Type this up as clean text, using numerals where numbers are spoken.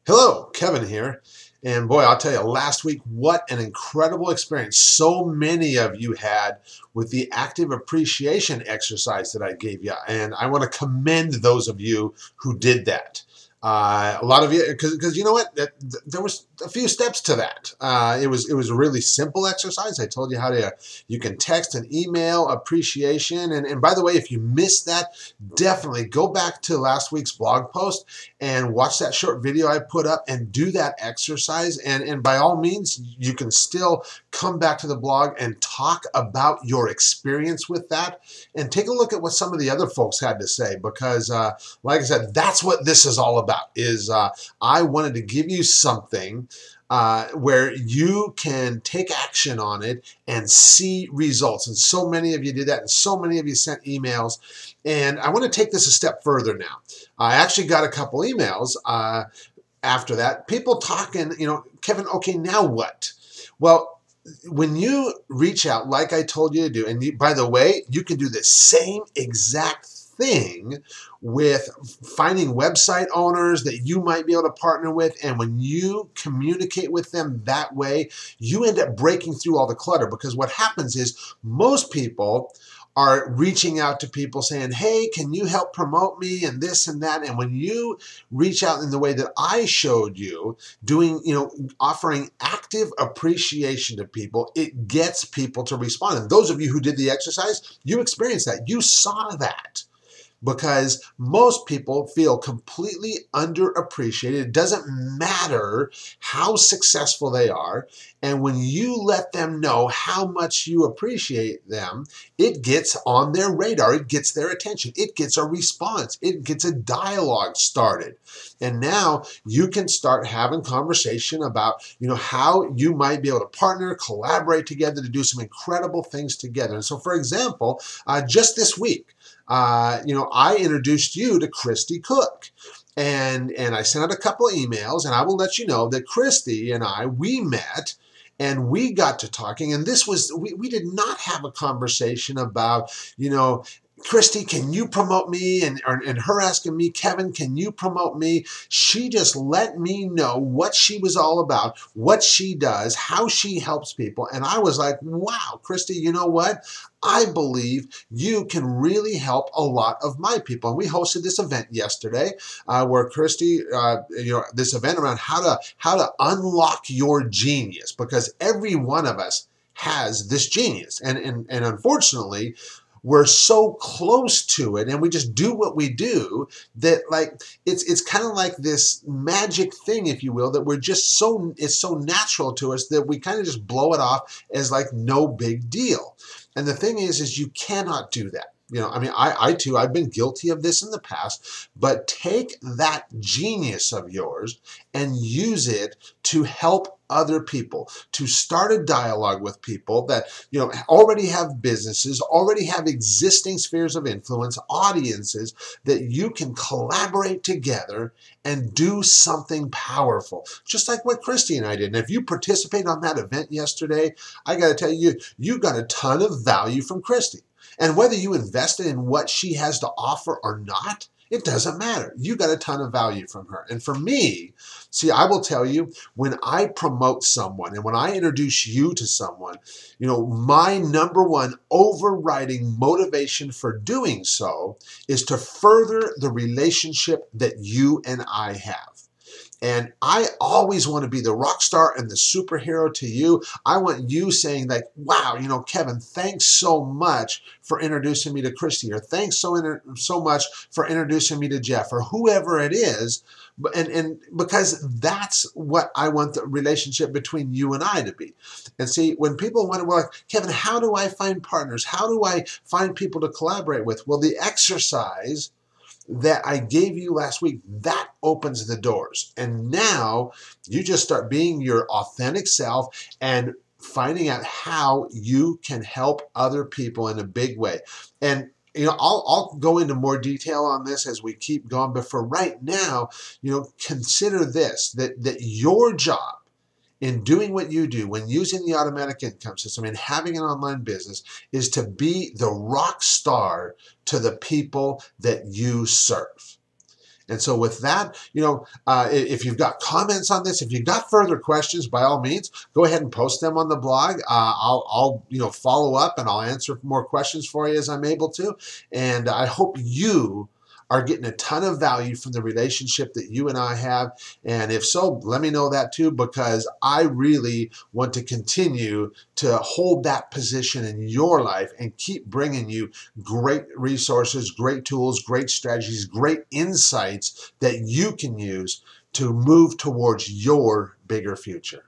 Hello, Kevin here. And boy, I'll tell you, last week, what an incredible experience so many of you had with the active appreciation exercise that I gave you. And I want to commend those of you who did that. A lot of you, because you know what, there was a few steps to that. It was a really simple exercise. I told you how to you can text and email appreciation. And by the way, if you missed that, definitely go back to last week's blog post and watch that short video I put up and do that exercise. And by all means, you can still come back to the blog and talk about your experience with that and take a look at what some of the other folks had to say because like I said, that's what this is all about is I wanted to give you something where you can take action on it and see results. And so many of you did that, and so many of you sent emails. And I want to take this a step further now. I actually got a couple emails after that. People talking, Kevin, okay, now what? Well, when you reach out, like I told you to do, and by the way, you can do the same exact thing with finding website owners that you might be able to partner with. And when you communicate with them that way, you end up breaking through all the clutter because what happens is most people are reaching out to people saying, hey, can you help promote me and this and that? And when you reach out in the way that I showed you, doing, offering active appreciation to people, it gets people to respond. And those of you who did the exercise, you experienced that. You saw that. Because most people feel completely underappreciated. It doesn't matter how successful they are. And when you let them know how much you appreciate them, it gets on their radar. It gets their attention. It gets a response. It gets a dialogue started. And now you can start having conversation about, how you might be able to partner, collaborate together to do some incredible things together. And so, for example, just this week, I introduced you to Christy Cook. And I sent out a couple of emails, and I will let you know that Christy and we met and we got to talking. And this was, we did not have a conversation about, Christy, can you promote me? And her asking me, Kevin, can you promote me? She just let me know what she was all about, what she does, how she helps people. And I was like, wow, Christy, you know what? I believe you can really help a lot of my people. And we hosted this event yesterday where Christy, this event around how to unlock your genius, because every one of us has this genius. And unfortunately, we're so close to it and we just do what we do that it's kind of like this magic thing, if you will, that it's so natural to us that we kind of just blow it off as like no big deal. And the thing is you cannot do that. I too, I've been guilty of this in the past, but take that genius of yours and use it to help other people, to start a dialogue with people that, already have businesses, already have existing spheres of influence, audiences that you can collaborate together and do something powerful, just like what Christy and I did. And if you participate on that event yesterday, I got to tell you, you got a ton of value from Christy. And whether you invested in what she has to offer or not, it doesn't matter. You got a ton of value from her. And for me, see, I will tell you, when I promote someone and when I introduce you to someone, my number one overriding motivation for doing so is to further the relationship that you and I have. And I always want to be the rock star and the superhero to you. I want you saying like, wow, Kevin, thanks so much for introducing me to Christy, or thanks so much for introducing me to Jeff, or whoever it is. And because that's what I want the relationship between you and I to be. And see, when people wonder, well, Kevin, how do I find partners? How do I find people to collaborate with? Well, the exercise that I gave you last week, that opens the doors. And now you just start being your authentic self and finding out how you can help other people in a big way. And I'll go into more detail on this as we keep going, but for right now, consider this, that your job in doing what you do when using the automatic income system and having an online business is to be the rock star to the people that you serve. And so with that, if you've got comments on this, if you've got further questions, by all means, go ahead and post them on the blog. I'll follow up and I'll answer more questions for you as I'm able to. And I hope you are getting a ton of value from the relationship that you and I have. And if so, let me know that too, because I really want to continue to hold that position in your life and keep bringing you great resources, great tools, great strategies, great insights that you can use to move towards your bigger future.